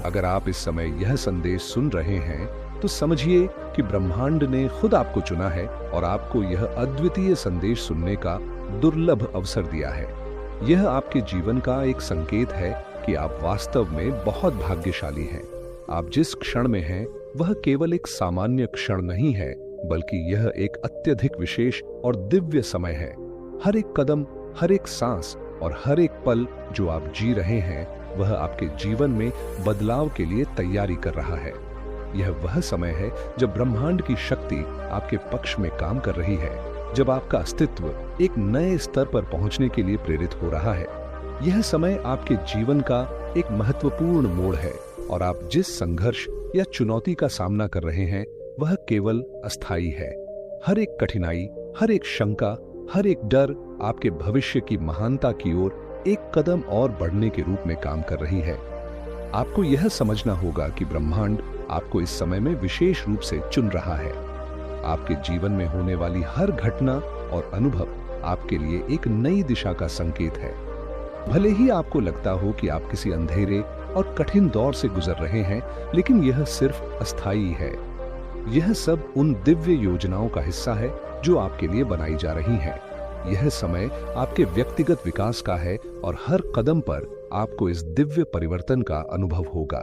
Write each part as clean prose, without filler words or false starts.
अगर आप इस समय यह संदेश सुन रहे हैं तो समझिए कि ब्रह्मांड ने खुद आपको चुना है और आपको यह अद्वितीय संदेश सुनने का दुर्लभ अवसर दिया है। यह आपके जीवन का एक संकेत है कि आप वास्तव में बहुत भाग्यशाली हैं। आप जिस क्षण में हैं वह केवल एक सामान्य क्षण नहीं है, बल्कि यह एक अत्यधिक विशेष और दिव्य समय है। हर एक कदम, हर एक सांस और हर एक पल जो आप जी रहे हैं वह आपके जीवन में बदलाव के लिए तैयारी कर रहा है। यह वह समय है जब ब्रह्मांड की शक्ति आपके पक्ष में काम कर रही है, जब आपका अस्तित्व एक नए स्तर पर पहुंचने के लिए प्रेरित हो रहा है। यह समय आपके जीवन का एक महत्वपूर्ण मोड़ है और आप जिस संघर्ष या चुनौती का सामना कर रहे हैं वह केवल अस्थायी है। हर एक कठिनाई, हर एक शंका, हर एक डर आपके भविष्य की महानता की ओर एक कदम और बढ़ने के रूप में काम कर रही है। आपको यह समझना होगा कि ब्रह्मांड आपको इस समय में विशेष रूप से चुन रहा है। आपके जीवन में होने वाली हर घटना और अनुभव आपके लिए एक नई दिशा का संकेत है। भले ही आपको लगता हो कि आप किसी अंधेरे और कठिन दौर से गुजर रहे हैं, लेकिन यह सिर्फ अस्थायी है। यह सब उन दिव्य योजनाओं का हिस्सा है जो आपके लिए बनाई जा रही हैं। यह समय आपके व्यक्तिगत विकास का है और हर कदम पर आपको इस दिव्य परिवर्तन का अनुभव होगा।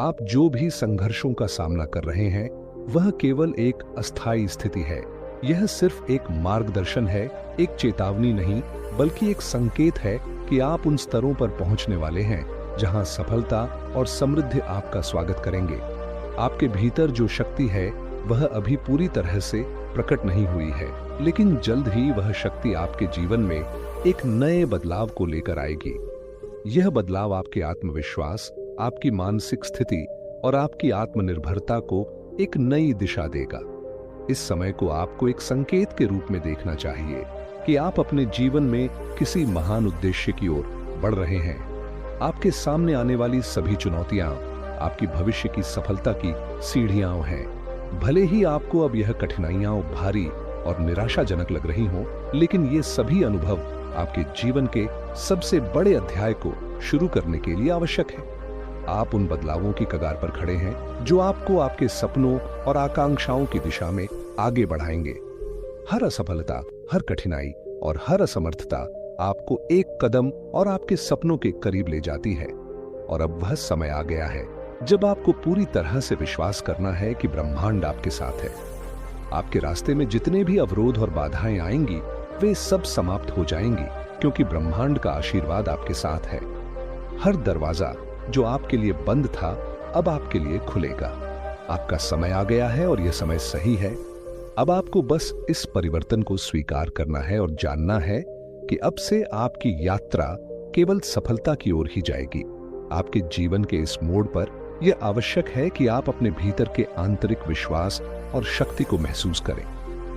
आप जो भी संघर्षों का सामना कर रहे हैं वह केवल एक अस्थायी स्थिति है। यह सिर्फ एक मार्गदर्शन है, एक चेतावनी नहीं, बल्कि एक संकेत है कि आप उन स्तरों पर पहुंचने वाले हैं जहां सफलता और समृद्धि आपका स्वागत करेंगे। आपके भीतर जो शक्ति है वह अभी पूरी तरह से प्रकट नहीं हुई है, लेकिन जल्द ही वह शक्ति आपके जीवन में एक नए बदलाव को लेकर आएगी। यह बदलाव आपके आत्मविश्वास, आपकी मानसिक स्थिति और आपकी आत्मनिर्भरता को एक नई दिशा देगा। इस समय को आपको एक संकेत के रूप में देखना चाहिए कि आप अपने जीवन में किसी महान उद्देश्य की ओर बढ़ रहे हैं। आपके सामने आने वाली सभी चुनौतियां आपकी भविष्य की सफलता की सीढ़ियां हैं। भले ही आपको अब यह कठिनाइयां भारी और निराशाजनक लग रही हों, लेकिन ये सभी अनुभव आपके जीवन के सबसे बड़े अध्याय को शुरू करने के लिए आवश्यक है। आप उन बदलावों की कगार पर खड़े हैं जो आपको आपके सपनों और आकांक्षाओं की दिशा में आगे बढ़ाएंगे। हर असफलता, हर कठिनाई और हर असमर्थता आपको एक कदम और आपके सपनों के करीब ले जाती है। और अब वह समय आ गया है जब आपको पूरी तरह से विश्वास करना है कि ब्रह्मांड आपके साथ है। आपके रास्ते में जितने भी अवरोध और बाधाएं आएंगी वे सब समाप्त हो जाएंगी, क्योंकि ब्रह्मांड का आशीर्वाद आपके साथ है। हर दरवाजा जो आपके लिए बंद था अब आपके लिए खुलेगा। आपका समय आ गया है और यह समय सही है। अब आपको बस इस परिवर्तन को स्वीकार करना है और जानना है कि अब से आपकी यात्रा केवल सफलता की ओर ही जाएगी। आपके जीवन के इस मोड़ पर यह आवश्यक है कि आप अपने भीतर के आंतरिक विश्वास और शक्ति को महसूस करें।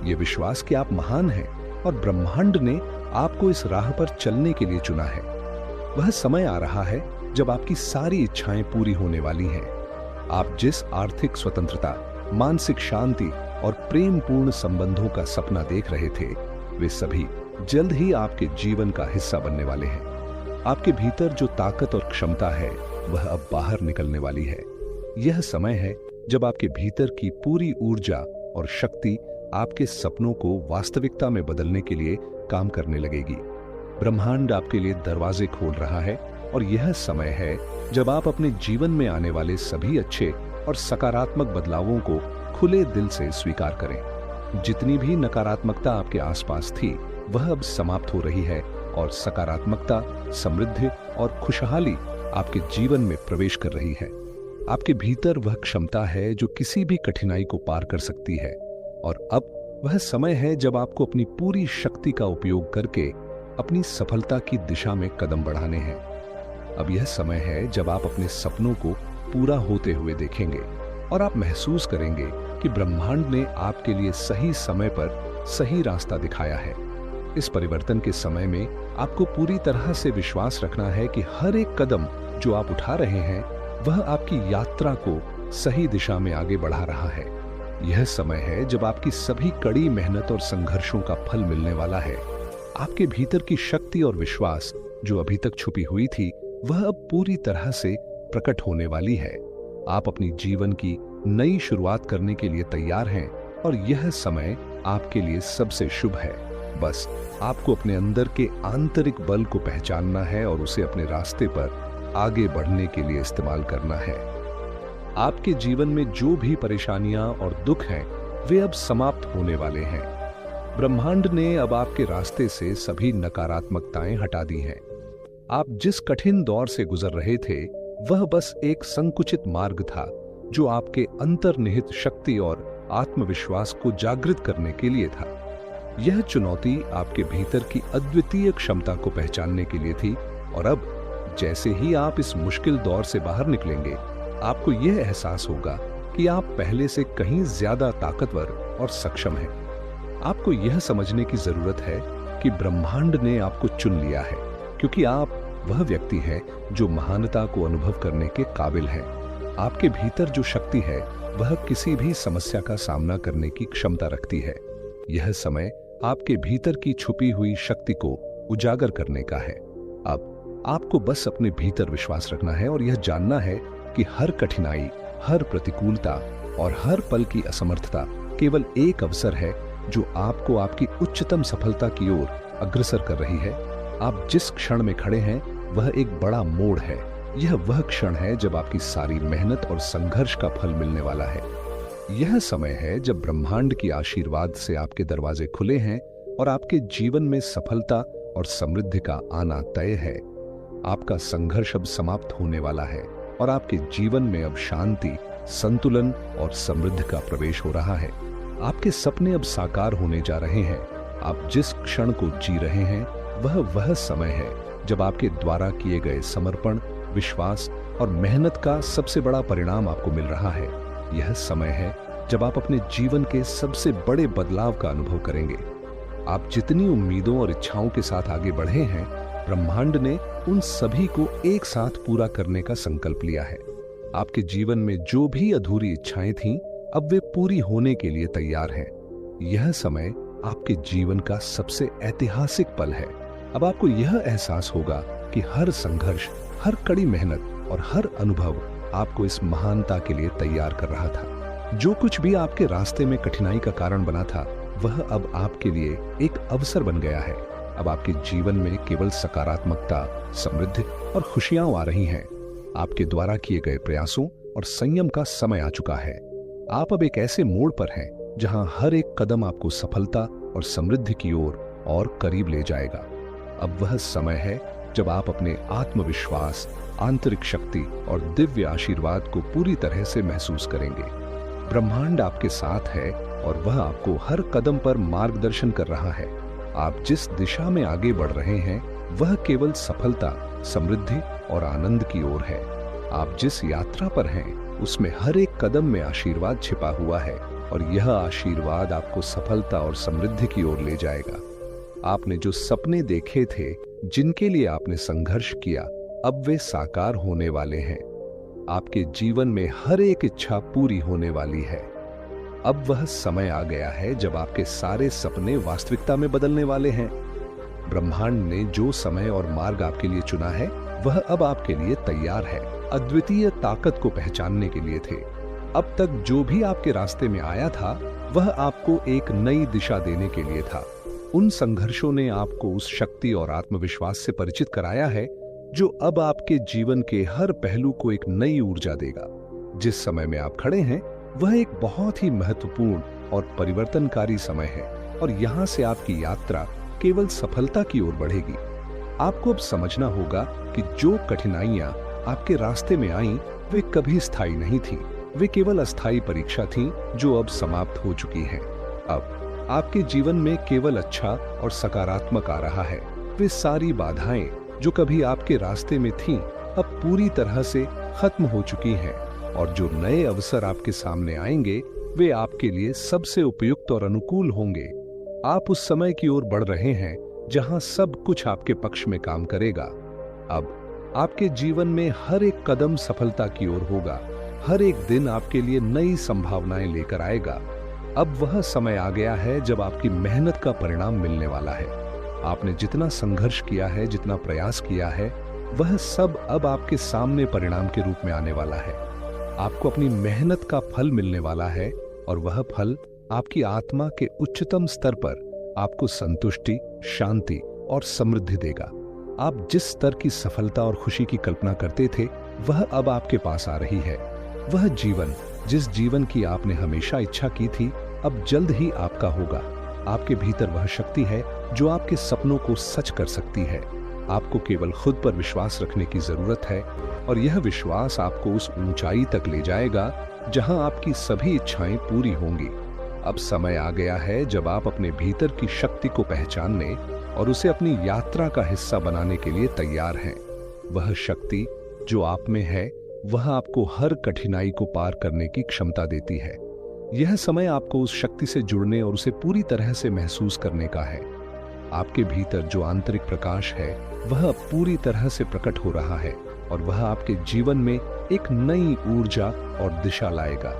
यह विश्वास कि आप महान हैं और ब्रह्मांड ने आपको इस राह पर चलने के लिए चुना है। वह समय आ रहा है जब आपकी सारी इच्छाएं पूरी होने वाली हैं। आप जिस आर्थिक स्वतंत्रता, मानसिक शांति और प्रेम पूर्ण संबंधों का सपना देख रहे थे, वे सभी जल्द ही आपके जीवन का हिस्सा बनने वाले हैं। आपके भीतर जो ताकत और क्षमता है वह अब बाहर निकलने वाली है। यह समय है जब आपके भीतर की पूरी ऊर्जा और शक्ति आपके सपनों को वास्तविकता में बदलने के लिए काम करने लगेगी। ब्रह्मांड आपके लिए दरवाजे खोल रहा है और यह समय है जब आप अपने जीवन में आने वाले सभी अच्छे और सकारात्मक बदलावों को खुले दिल से स्वीकार करें। जितनी भी नकारात्मकता आपके आसपास थी वह अब समाप्त हो रही है और सकारात्मकता, समृद्धि और खुशहाली आपके जीवन में प्रवेश कर रही है। आपके भीतर वह क्षमता है जो किसी भी कठिनाई को पार कर सकती है और अब वह समय है जब आपको अपनी पूरी शक्ति का उपयोग करके अपनी सफलता की दिशा में कदम बढ़ाने हैं। अब यह समय है जब आप अपने सपनों को पूरा होते हुए देखेंगे और आप महसूस करेंगे कि ब्रह्मांड ने आपके लिए सही समय पर सही रास्ता दिखाया है। इस परिवर्तन के समय में आपको पूरी तरह से विश्वास रखना है कि हर एक कदम जो आप उठा रहे हैं वह आपकी यात्रा को सही दिशा में आगे बढ़ा रहा है। यह समय है जब आपकी सभी कड़ी मेहनत और संघर्षों का फल मिलने वाला है। आपके भीतर की शक्ति और विश्वास जो अभी तक छुपी हुई थी वह अब पूरी तरह से प्रकट होने वाली है। आप अपनी जीवन की नई शुरुआत करने के लिए तैयार हैं और यह समय आपके लिए सबसे शुभ है। बस आपको अपने अंदर के आंतरिक बल को पहचानना है और उसे अपने रास्ते पर आगे बढ़ने के लिए इस्तेमाल करना है। आपके जीवन में जो भी परेशानियां और दुख हैं, वे अब समाप्त होने वाले हैं। ब्रह्मांड ने अब आपके रास्ते से सभी नकारात्मकताएं हटा दी हैं। आप जिस कठिन दौर से गुजर रहे थे, वह बस एक संकुचित मार्ग था जो आपके अंतर्निहित शक्ति और आत्मविश्वास को जागृत करने के लिए था। यह चुनौती आपके भीतर की अद्वितीय क्षमता को पहचानने के लिए थी और अब जैसे ही आप इस मुश्किल दौर से बाहर निकलेंगे, आपको यह एहसास होगा कि आप पहले से कहीं ज्यादा ताकतवर और सक्षम हैं। आपको यह समझने की जरूरत है कि ब्रह्मांड ने आपको चुन लिया है, क्योंकि आप वह व्यक्ति हैं जो महानता को अनुभव करने के काबिल हैं। आपके भीतर जो शक्ति है, वह किसी भी समस्या का सामना करने की क्षमता रखती है। यह समय आपके भीतर की छुपी हुई शक्ति को उजागर करने का है। अब आपको बस अपने भीतर विश्वास रखना है और यह जानना है कि हर कठिनाई, हर प्रतिकूलता और हर पल की असमर्थता केवल एक अवसर है जो आपको आपकी उच्चतम सफलता की ओर अग्रसर कर रही है। आप जिस क्षण में खड़े हैं, वह एक बड़ा मोड़ है। यह वह क्षण है जब आपकी सारी मेहनत और संघर्ष का फल मिलने वाला है। यह समय है जब ब्रह्मांड की आशीर्वाद से आपके दरवाजे खुले हैं और आपके जीवन में सफलता और समृद्धि का आना तय है। आपका संघर्ष अब समाप्त होने वाला है और आपके जीवन में अब शांति, संतुलन और समृद्धि का प्रवेश हो रहा है। आपके सपने अब साकार होने जा रहे हैं। आप जिस क्षण को जी रहे हैं, वह समय है जब आपके द्वारा किए गए समर्पण, विश्वास और मेहनत का सबसे बड़ा परिणाम आपको मिल रहा है। यह समय है जब आप अपने जीवन के सबसे बड़े बदलाव का अनुभव करेंगे। आप जितनी उम्मीदों और इच्छाओं के साथ आगे बढ़े हैं, ब्रह्मांड ने उन सभी को एक साथ पूरा करने का संकल्प लिया है। आपके जीवन में जो भी अधूरी इच्छाएं थीं, अब वे पूरी होने के लिए तैयार हैं। यह समय आपके जीवन का सबसे ऐतिहासिक पल है। अब आपको यह एहसास होगा कि हर संघर्ष, हर कड़ी मेहनत और हर अनुभव आपको इस महानता के लिए तैयार कर रहा था। जो कुछ भी आपके रास्ते में कठिनाई का कारण बना था, वह अब आपके लिए एक अवसर बन गया है। अब आपके जीवन में केवल सकारात्मकता, समृद्धि और खुशियां आ रही हैं। आपके द्वारा किए गए प्रयासों और संयम का समय आ चुका है। आप अब एक ऐसे मोड़ पर हैं जहां हर एक कदम आपको सफलता और समृद्धि की ओर और करीब ले जाएगा। अब वह समय है जब आप अपने आत्मविश्वास, आंतरिक शक्ति और दिव्य आशीर्वाद को पूरी तरह से महसूस करेंगे। ब्रह्मांड आपके साथ है और वह आपको हर कदम पर मार्गदर्शन कर रहा है। आप जिस दिशा में आगे बढ़ रहे हैं, वह केवल सफलता, समृद्धि और आनंद की ओर है। आप जिस यात्रा पर हैं, उसमें हर एक कदम में आशीर्वाद छिपा हुआ है और यह आशीर्वाद आपको सफलता और समृद्धि की ओर ले जाएगा। आपने जो सपने देखे थे, जिनके लिए आपने संघर्ष किया, अब वे साकार होने वाले हैं। आपके जीवन में हर एक इच्छा पूरी होने वाली है। अब वह समय आ गया है जब आपके सारे सपने वास्तविकता में बदलने वाले हैं। ब्रह्मांड ने जो समय और मार्ग आपके लिए चुना है, वह अब आपके लिए तैयार है। अद्वितीय ताकत को पहचानने के लिए थे। अब तक जो भी आपके रास्ते में आया था, वह आपको एक नई दिशा देने के लिए था। उन संघर्षों ने आपको उस शक्ति और आत्मविश्वास से परिचित कराया है जो अब आपके जीवन के हर पहलू को एक नई ऊर्जा देगा। जिस समय में आप खड़े हैं, वह एक बहुत ही महत्वपूर्ण और परिवर्तनकारी समय है और यहाँ से आपकी यात्रा केवल सफलता की ओर बढ़ेगी। आपको अब समझना होगा कि जो कठिनाइयां आपके रास्ते में आईं, वे कभी स्थायी नहीं थीं। वे केवल अस्थायी परीक्षा थीं जो अब समाप्त हो चुकी हैं। अब आपके जीवन में केवल अच्छा और सकारात्मक आ रहा है। वे सारी बाधाएं जो कभी आपके रास्ते में थीं, अब पूरी तरह से खत्म हो चुकी हैं और जो नए अवसर आपके सामने आएंगे, वे आपके लिए सबसे उपयुक्त और अनुकूल होंगे। आप उस समय की ओर बढ़ रहे हैं जहां सब कुछ आपके पक्ष में काम करेगा। अब आपके जीवन में हर एक कदम सफलता की ओर होगा। हर एक दिन आपके लिए नई संभावनाएं लेकर आएगा। अब वह समय आ गया है जब आपकी मेहनत का परिणाम मिलने वाला है। आपने जितना संघर्ष किया है, जितना प्रयास किया है, वह सब अब आपके सामने परिणाम के रूप में आने वाला है। आपको अपनी मेहनत का फल मिलने वाला है और वह फल आपकी आत्मा के उच्चतम स्तर पर आपको संतुष्टि, शांति और समृद्धि देगा। आप जिस स्तर की सफलता और खुशी की कल्पना करते थे, वह अब आपके पास आ रही है। वह जीवन, जिस जीवन की आपने हमेशा इच्छा की थी, अब जल्द ही आपका होगा। आपके भीतर वह शक्ति है जो आपके सपनों को सच कर सकती है। आपको केवल खुद पर विश्वास रखने की जरूरत है और यह विश्वास आपको उस ऊंचाई तक ले जाएगा जहां आपकी सभी इच्छाएं पूरी होंगी। अब समय आ गया है जब आप अपने भीतर की शक्ति को पहचानने और उसे अपनी यात्रा का हिस्सा बनाने के लिए तैयार हैं। वह शक्ति जो आप में है, वह आपको हर कठिनाई को पार करने की क्षमता देती है। यह समय आपको उस शक्ति से जुड़ने और उसे पूरी तरह से महसूस करने का है। आपके भीतर जो आंतरिक प्रकाश है, वह अब पूरी तरह से प्रकट हो रहा है और वह आपके जीवन में एक नई ऊर्जा और दिशा लाएगा।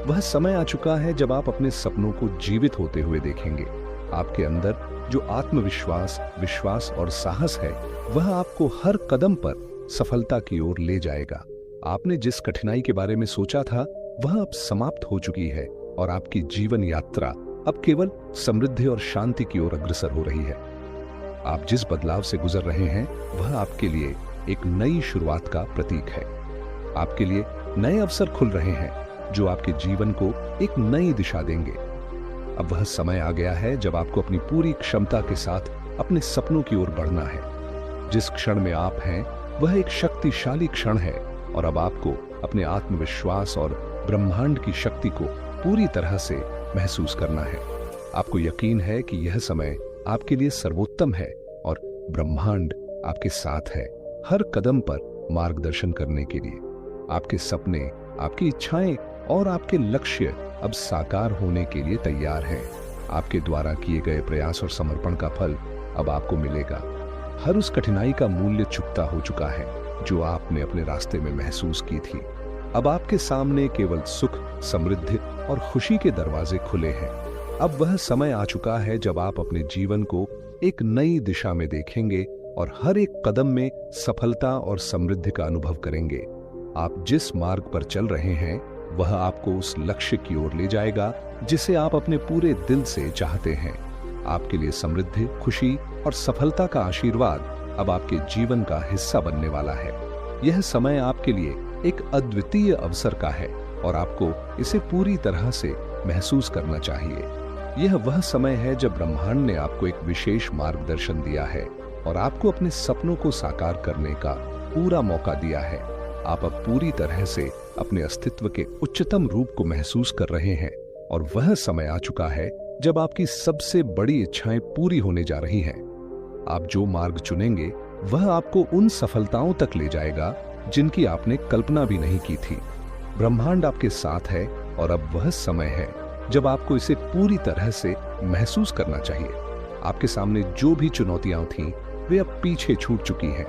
वह समय आ चुका है जब आप अपने सपनों को जीवित होते हुए देखेंगे। आपके अंदर जो आत्मविश्वास, विश्वास और साहस है, वह आपको हर कदम पर सफलता की ओर ले जाएगा। आपने जिस कठिनाई के बारे में सोचा था, वह अब समाप्त हो चुकी है और आपकी जीवन यात्रा अब केवल समृद्धि और शांति की ओर अग्रसर हो रही है। आप जिस बदलाव से गुजर रहे हैं, वह आपके लिए एक नई शुरुआत का प्रतीक है। आपके लिए नए अवसर खुल रहे हैं जो आपके जीवन को एक नई दिशा देंगे। अब वह समय आ गया है जब आपको अपनी पूरी क्षमता के साथ अपने सपनों की ओर बढ़ना है। जिस क्षण में आप हैं, वह एक शक्तिशाली क्षण है और अब आपको अपने आत्मविश्वास और ब्रह्मांड की शक्ति को पूरी तरह से महसूस करना है। आपको यकीन है कि यह समय आपके लिए सर्वोत्तम है और ब्रह्मांड आपके साथ है, हर कदम पर मार्गदर्शन करने के लिए। आपके सपने, आपकी इच्छाएं और आपके लक्ष्य अब साकार होने के लिए तैयार हैं। आपके द्वारा किए गए प्रयास और समर्पण का फल अब आपको मिलेगा। हर उस कठिनाई का मूल्य चुकता हो चुका है जो आपने अपने रास्ते में महसूस की थी। अब आपके सामने केवल सुख, समृद्धि और खुशी के दरवाजे खुले हैं। अब वह समय आ चुका है जब आप अपने जीवन को एक नई दिशा में देखेंगे और हर एक कदम में सफलता और समृद्धि का अनुभव करेंगे। आप जिस मार्ग पर चल रहे हैं, वह आपको उस लक्ष्य की ओर ले जाएगा जिसे आप अपने पूरे दिल से चाहते हैं। आपके लिए समृद्धि, खुशी और सफलता का आशीर्वाद अब आपके जीवन का हिस्सा बनने वाला है। यह समय आपके लिए एक अद्वितीय अवसर का है और आपको इसे पूरी तरह से महसूस करना चाहिए। यह वह समय है जब ब्रह्मांड ने आपको एक विशेष मार्गदर्शन दिया है और आपको अपने सपनों को साकार करने का पूरा मौका दिया है। आप अब पूरी तरह से अपने अस्तित्व के उच्चतम रूप को महसूस कर रहे हैं और वह समय आ चुका है जब आपकी सबसे बड़ी इच्छाएं पूरी होने जा रही हैं। आप जो मार्ग चुनेंगे, वह आपको उन सफलताओं तक ले जाएगा जिनकी आपने कल्पना भी नहीं की थी। ब्रह्मांड आपके साथ है और अब वह समय है जब आपको इसे पूरी तरह से महसूस करना चाहिए। आपके सामने जो भी चुनौतियां थीं, वे अब पीछे छूट चुकी हैं।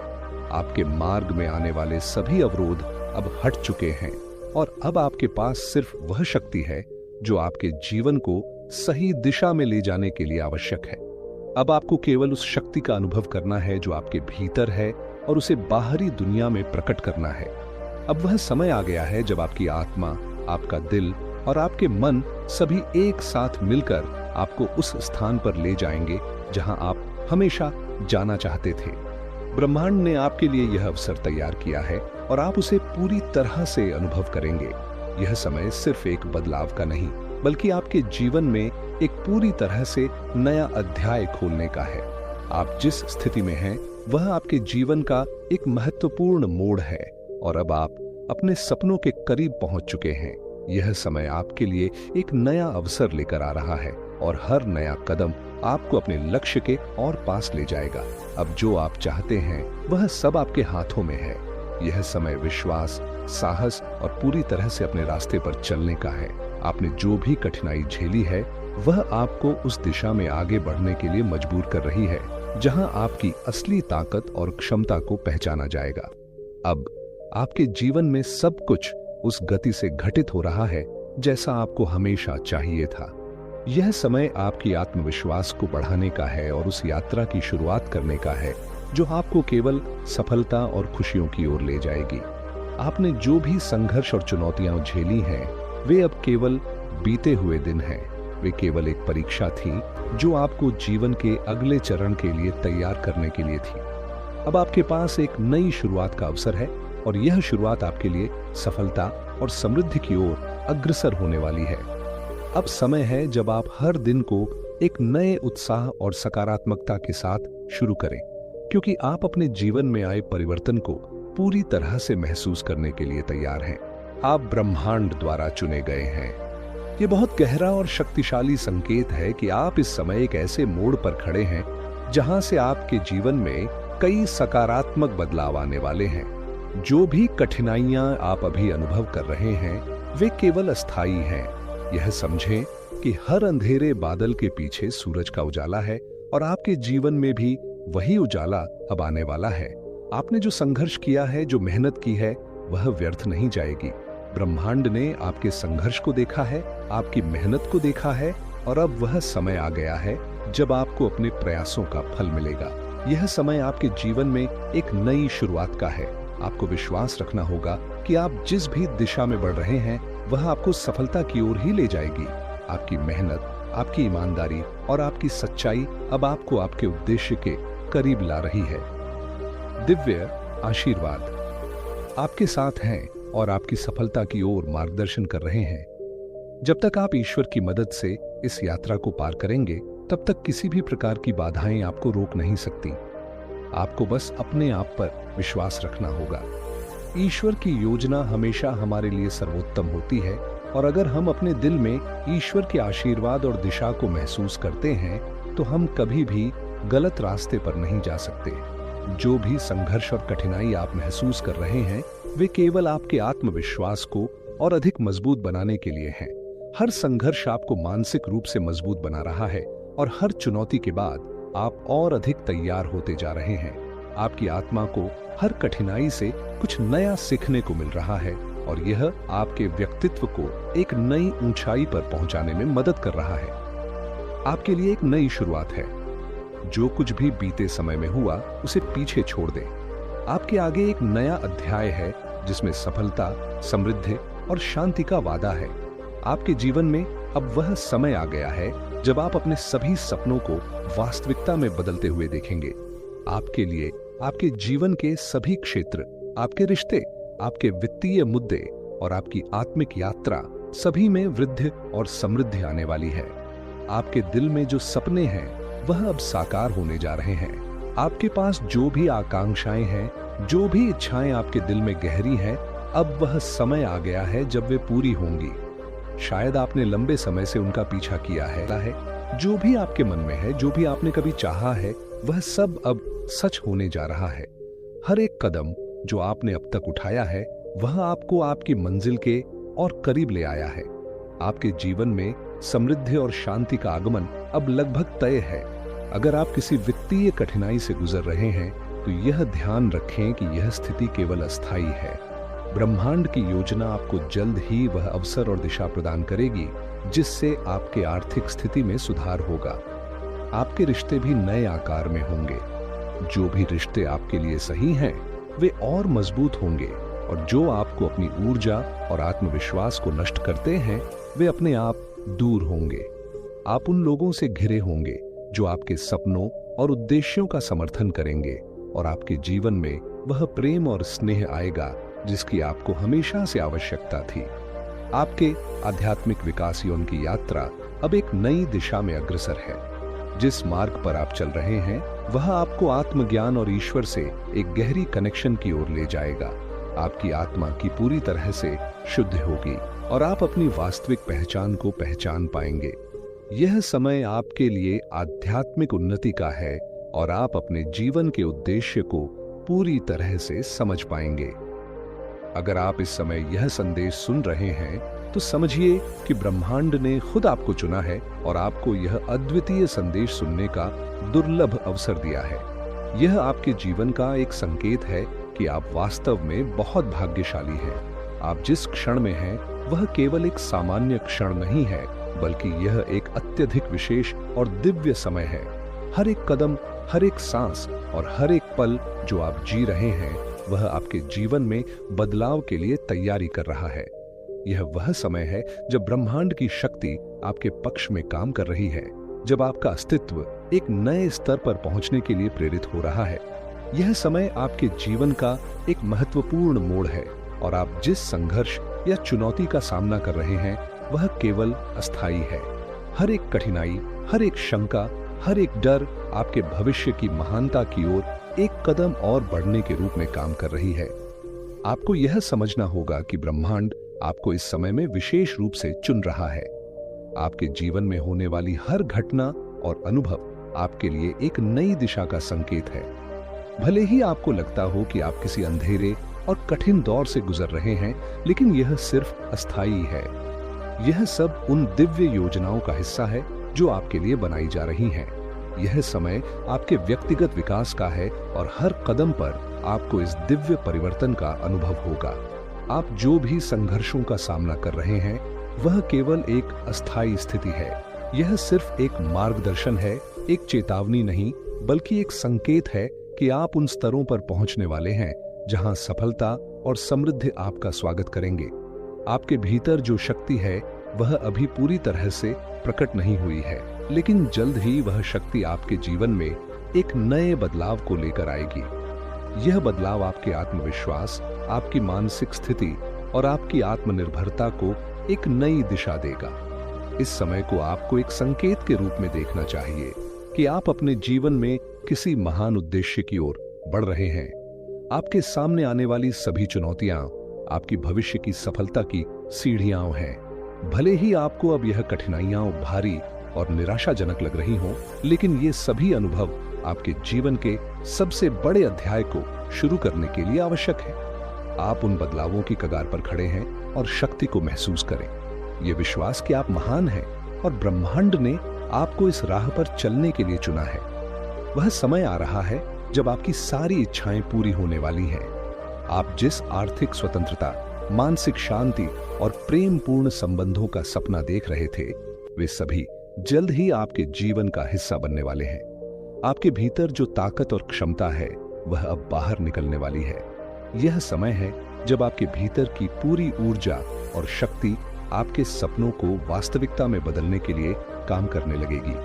आपके मार्ग में आने वाले सभी अवरोध अब हट चुके हैं और अब आपके पास सिर्फ वह शक्ति है जो आपके जीवन को सही दिशा में ले जाने के लिए आवश्यक है। अब आपको केवल उस शक्ति का अनुभव करना है जो आपके भीतर है और उसे बाहरी दुनिया में प्रकट करना है। अब वह समय आ गया है जब आपकी आत्मा, आपका दिल और आपके मन सभी एक साथ मिलकर आपको उस स्थान पर ले जाएंगे जहां आप हमेशा जाना चाहते थे। ब्रह्मांड ने आपके लिए यह अवसर तैयार किया है और आप उसे पूरी तरह से अनुभव करेंगे। यह समय सिर्फ एक बदलाव का नहीं, बल्कि आपके जीवन में एक पूरी तरह से नया अध्याय खोलने का है। आप जिस स्थिति में हैं, वह आपके जीवन का एक महत्वपूर्ण मोड़ है और अब आप अपने सपनों के करीब पहुंच चुके हैं। यह समय आपके लिए एक नया अवसर लेकर आ रहा है और हर नया कदम आपको अपने लक्ष्य के और पास ले जाएगा। अब जो आप चाहते हैं, वह सब आपके हाथों में है। यह समय विश्वास, साहस और पूरी तरह से अपने रास्ते पर चलने का है। आपने जो भी कठिनाई झेली है, वह आपको उस दिशा में आगे बढ़ने के लिए मजबूर कर रही है जहां आपकी असली ताकत और क्षमता को पहचाना जाएगा। अब आपके जीवन में सब कुछ उस गति से घटित हो रहा है जैसा आपको हमेशा चाहिए था। यह समय आपकी आत्मविश्वास को बढ़ाने का है और उस यात्रा की शुरुआत करने का है जो आपको केवल सफलता और खुशियों की ओर ले जाएगी। आपने जो भी संघर्ष और चुनौतियां झेली हैं, वे अब केवल बीते हुए दिन हैं। वे केवल एक परीक्षा थी जो आपको जीवन के अगले चरण के लिए तैयार करने के लिए थी। अब आपके पास एक नई शुरुआत का अवसर है और यह शुरुआत आपके लिए सफलता और समृद्धि की ओर अग्रसर होने वाली है। अब समय है जब आप हर दिन को एक नए उत्साह और सकारात्मकता के साथ शुरू करें, क्योंकि आप अपने जीवन में आए परिवर्तन को पूरी तरह से महसूस करने के लिए तैयार हैं। आप ब्रह्मांड द्वारा चुने गए हैं। ये बहुत गहरा और शक्तिशाली संकेत है कि आप इस समय एक ऐसे मोड़ पर खड़े हैं जहां से आपके जीवन में कई सकारात्मक बदलाव आने वाले हैं। जो भी कठिनाइयां आप अभी अनुभव कर रहे हैं, वे केवल अस्थायी हैं। यह समझें कि हर अंधेरे बादल के पीछे सूरज का उजाला है और आपके जीवन में भी वही उजाला अब आने वाला है। आपने जो संघर्ष किया है, जो मेहनत की है, वह व्यर्थ नहीं जाएगी। ब्रह्मांड ने आपके संघर्ष को देखा है, आपकी मेहनत को देखा है और अब वह समय आ गया है जब आपको अपने प्रयासों का फल मिलेगा। यह समय आपके जीवन में एक नई शुरुआत का है। आपको विश्वास रखना होगा कि आप जिस भी दिशा में बढ़ रहे हैं, वह आपको सफलता की ओर ही ले जाएगी। आपकी मेहनत, आपकी ईमानदारी और आपकी सच्चाई अब आपको आपके उद्देश्य के करीब ला रही है। दिव्य आशीर्वाद आपके साथ हैं और आपकी सफलता की ओर मार्गदर्शन कर रहे हैं। जब तक आप ईश्वर की मदद से इस यात्रा को पार करेंगे, तब तक किसी भी प्रकार की बाधाएं आपको रोक नहीं सकती। आपको बस अपने आप पर विश्वास रखना होगा। ईश्वर की योजना हमेशा हमारे लिए सर्वोत्तम होती है और अगर हम अपने दिल में ईश्वर के आशीर्वाद और दिशा को महसूस करते हैं, तो हम कभी भी गलत रास्ते पर नहीं जा सकते। जो भी संघर्ष और कठिनाई आप महसूस कर रहे हैं, वे केवल आपके आत्मविश्वास को और अधिक मजबूत बनाने के लिए हैं। हर संघर्ष आपको मानसिक रूप से मजबूत बना रहा है और हर चुनौती के बाद आप और अधिक तैयार होते जा रहे हैं। आपकी आत्मा को हर कठिनाई से कुछ नया सीखने को मिल रहा है और यह आपके व्यक्तित्व को एक नई ऊंचाई पर पहुंचाने में मदद कर रहा है। आपके लिए एक नई शुरुआत है। जो कुछ भी बीते समय में हुआ, उसे पीछे छोड़ दें। आपके आगे एक नया अध्याय है जिसमें सफलता, समृद्धि और शांति का वादा है। आपके जीवन में अब वह समय आ गया है जब आप अपने सभी सपनों को वास्तविकता में बदलते हुए देखेंगे। आपके लिए आपके जीवन के सभी क्षेत्र, आपके रिश्ते, आपके वित्तीय मुद्दे और आपकी आत्मिक यात्रा, सभी में वृद्धि और समृद्धि आने वाली है। आपके दिल में जो सपने हैं, वह अब साकार होने जा रहे हैं। आपके पास जो भी आकांक्षाएं हैं, जो भी इच्छाएं आपके दिल में गहरी हैं, अब वह समय आ गया है जब वे पूरी होंगी। शायद आपने लंबे समय से उनका पीछा किया है। जो भी आपके मन में है, जो भी आपने कभी चाहा है, वह सब अब सच होने जा रहा है। हर एक कदम जो आपने अब तक उठाया है, वह आपको आपकी मंजिल के और करीब ले आया है। आपके जीवन में समृद्धि और शांति का आगमन अब लगभग तय है। अगर आप किसी वित्तीय कठिनाई से गुजर रहे हैं, तो यह ध्यान रखें कि यह स्थिति केवल अस्थायी है। ब्रह्मांड की योजना आपको जल्द ही वह अवसर और दिशा प्रदान करेगी जिससे आपके आर्थिक स्थिति में सुधार होगा। आपके रिश्ते भी नए आकार में होंगे। जो भी रिश्ते आपके लिए सही हैं, वे और मजबूत होंगे और जो आपको अपनी ऊर्जा और आत्मविश्वास को नष्ट करते हैं, वे अपने आप दूर होंगे। आप उन लोगों से घिरे होंगे जो आपके सपनों और उद्देश्यों का समर्थन करेंगे और आपके जीवन में वह प्रेम और स्नेह आएगा जिसकी आपको हमेशा से आवश्यकता थी। आपके आध्यात्मिक विकास की उनकी यात्रा अब एक नई दिशा में अग्रसर है। जिस मार्ग पर आप चल रहे हैं, वह आपको आत्मज्ञान और ईश्वर से एक गहरी कनेक्शन की ओर ले जाएगा। आपकी आत्मा की पूरी तरह से शुद्ध होगी और आप अपनी वास्तविक पहचान को पहचान पाएंगे। यह समय आपके लिए आध्यात्मिक उन्नति का है और आप अपने जीवन के उद्देश्य को पूरी तरह से समझ पाएंगे। अगर आप इस समय यह संदेश सुन रहे हैं, तो समझिए कि ब्रह्मांड ने खुद आपको चुना है और आपको यह अद्वितीय संदेश सुनने का दुर्लभ अवसर दिया है। यह आपके जीवन का एक संकेत है कि आप वास्तव में बहुत भाग्यशाली हैं। आप जिस क्षण में हैं, वह केवल एक सामान्य क्षण नहीं है, बल्कि यह एक अत्यधिक विशेष और दिव्य समय है। हर एक कदम हर एक सांस और हर एक पल जो आप जी रहे हैं वह आपके जीवन में बदलाव के लिए तैयारी कर रहा है। यह वह समय है जब ब्रह्मांड की शक्ति आपके पक्ष में काम कर रही है, जब आपका अस्तित्व एक नए स्तर पर पहुंचने के लिए प्रेरित हो रहा है। यह समय आपके जीवन का एक महत्वपूर्ण मोड़ है और आप जिस संघर्ष या चुनौती का सामना कर रहे हैं वह केवल अस्थायी है। हर एक कठिनाई, हर एक शंका, हर एक डर आपके भविष्य की महानता की ओर एक कदम और बढ़ने के रूप में काम कर रही है। आपको यह समझना होगा कि ब्रह्मांड आपको इस समय में विशेष रूप से चुन रहा है। आपके जीवन में होने वाली हर घटना और अनुभव आपके लिए एक नई दिशा का संकेत है। भले ही आपको लगता हो कि आप किसी अंधेरे और कठिन दौर से गुजर रहे हैं, लेकिन यह सिर्फ अस्थायी है। यह सब उन दिव्य योजनाओं का हिस्सा है जो आपके लिए बनाई जा रही हैं। यह समय आपके व्यक्तिगत विकास का है और हर कदम पर आपको इस दिव्य परिवर्तन का अनुभव होगा। आप जो भी संघर्षों का सामना कर रहे हैं वह केवल एक अस्थायी स्थिति है। यह सिर्फ एक मार्गदर्शन है, एक चेतावनी नहीं, बल्कि एक संकेत है कि आप उन स्तरों पर पहुंचने वाले हैं जहां सफलता और समृद्धि आपका स्वागत करेंगे। आपके भीतर जो शक्ति है वह अभी पूरी तरह से प्रकट नहीं हुई है, लेकिन जल्द ही वह शक्ति आपके जीवन में एक नए बदलाव को लेकर आएगी। यह बदलाव आपके आत्मविश्वास, आपकी मानसिक स्थिति और आपकी आत्मनिर्भरता को एक नई दिशा देगा। इस समय को आपको एक संकेत के रूप में देखना चाहिए कि आप अपने जीवन में किसी महान उद्देश्य की ओर बढ़ रहे हैं। आपके सामने आने वाली सभी चुनौतियां आपकी भविष्य की सफलता की सीढ़ियां हैं। भले ही आपको अब यह कठिनाइयां भारी और निराशाजनक लग रही हों, लेकिन ये सभी अनुभव आपके जीवन के सबसे बड़े अध्याय को शुरू करने के लिए आवश्यक है। आप उन बदलावों की कगार पर खड़े हैं और शक्ति को महसूस करें। ये विश्वास कि आप महान हैं और ब्रह्मांड ने आपको इस राह पर चलने के लिए चुना है। वह समय आ रहा है जब आपकी सारी इच्छाएं पूरी होने वाली हैं। आप जिस आर्थिक स्वतंत्रता, मानसिक शांति और प्रेम पूर्ण संबंधों का सपना देख रहे थे, वे सभी जल्द ही आपके जीवन का हिस्सा बनने वाले हैं। आपके भीतर जो ताकत और क्षमता है वह अब बाहर निकलने वाली है। यह समय है जब आपके भीतर की पूरी ऊर्जा और शक्ति आपके सपनों को वास्तविकता में बदलने के लिए काम करने लगेगी।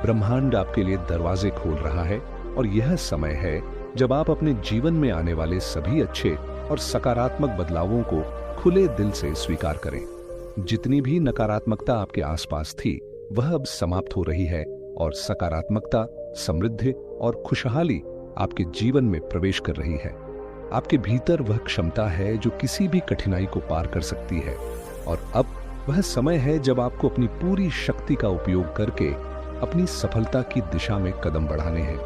ब्रह्मांड आपके लिए दरवाजे खोल रहा है और यह समय है जब आप अपने जीवन में आने वाले सभी अच्छे और सकारात्मक बदलावों को खुले दिल से स्वीकार करें। जितनी भी नकारात्मकता आपके आसपास थी वह अब समाप्त हो रही है और सकारात्मकता, समृद्धि और खुशहाली आपके जीवन में प्रवेश कर रही है। आपके भीतर वह क्षमता है जो किसी भी कठिनाई को पार कर सकती है और अब वह समय है जब आपको अपनी पूरी शक्ति का उपयोग करके अपनी सफलता की दिशा में कदम बढ़ाने हैं।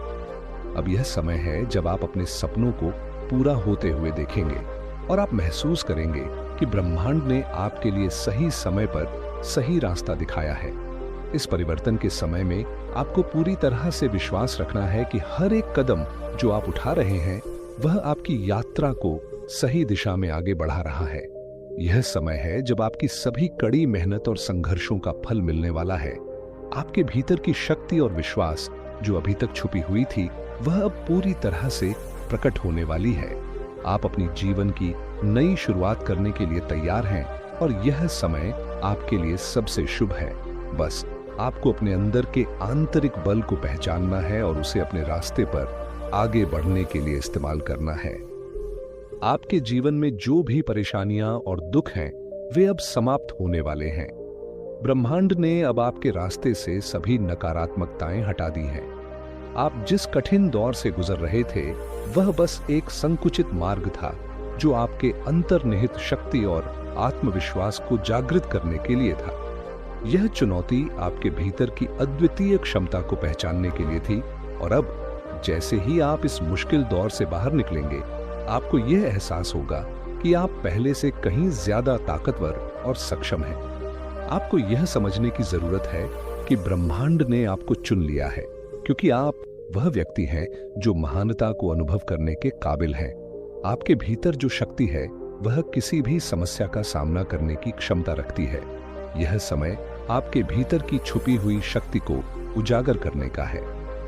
अब यह समय है जब आप अपने सपनों को पूरा होते हुए देखेंगे और आप महसूस करेंगे कि ब्रह्मांड ने आपके लिए सही समय पर सही रास्ता दिखाया है। इस परिवर्तन के समय में आपको पूरी तरह से विश्वास रखना है कि हर एक कदम जो आप उठा रहे हैं वह आपकी यात्रा को सही दिशा में आगे बढ़ा रहा है। यह समय है जब आपकी सभी कड़ी मेहनत और संघर्षों का फल मिलने वाला है। आपके भीतर की शक्ति और विश्वास जो अभी तक छुपी हुई थी वह अब पूरी तरह से प्रकट होने वाली है। आप अपनी जीवन की नई शुरुआत करने के लिए तैयार हैं और यह समय आपके लिए सबसे शुभ है। बस आपको अपने अंदर के आंतरिक बल को पहचानना है और उसे अपने रास्ते पर आगे बढ़ने के लिए इस्तेमाल करना है। आपके जीवन में जो भी परेशानियां और दुख हैं वे अब समाप्त होने वाले हैं। ब्रह्मांड ने अब आपके रास्ते से सभी नकारात्मकताएं हटा दी हैं। आप जिस कठिन दौर से गुजर रहे थे वह बस एक संकुचित मार्ग था जो आपके अंतर्निहित शक्ति और आत्मविश्वास को जागृत करने के लिए था। यह चुनौती आपके भीतर की अद्वितीय क्षमता को पहचानने के लिए थी और अब जैसे ही आप इस मुश्किल दौर से बाहर निकलेंगे आपको यह एहसास होगा कि आप पहले से कहीं ज्यादा ताकतवर और सक्षम हैं। आपको यह समझने की जरूरत है कि ब्रह्मांड ने आपको चुन लिया है क्योंकि आप वह व्यक्ति हैं जो महानता को अनुभव करने के काबिल हैं। आपके भीतर जो शक्ति है वह किसी भी समस्या का सामना करने की क्षमता रखती है। यह समय आपके भीतर की छुपी हुई शक्ति को उजागर करने का है।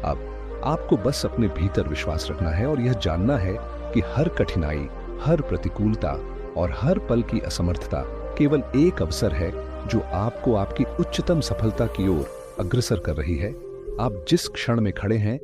अब आपको बस अपने भीतर विश्वास रखना है और यह जानना है कि हर कठिनाई, हर प्रतिकूलता और हर पल की असमर्थता केवल एक अवसर है जो आपको आपकी उच्चतम सफलता की ओर अग्रसर कर रही है। आप जिस क्षण में खड़े हैं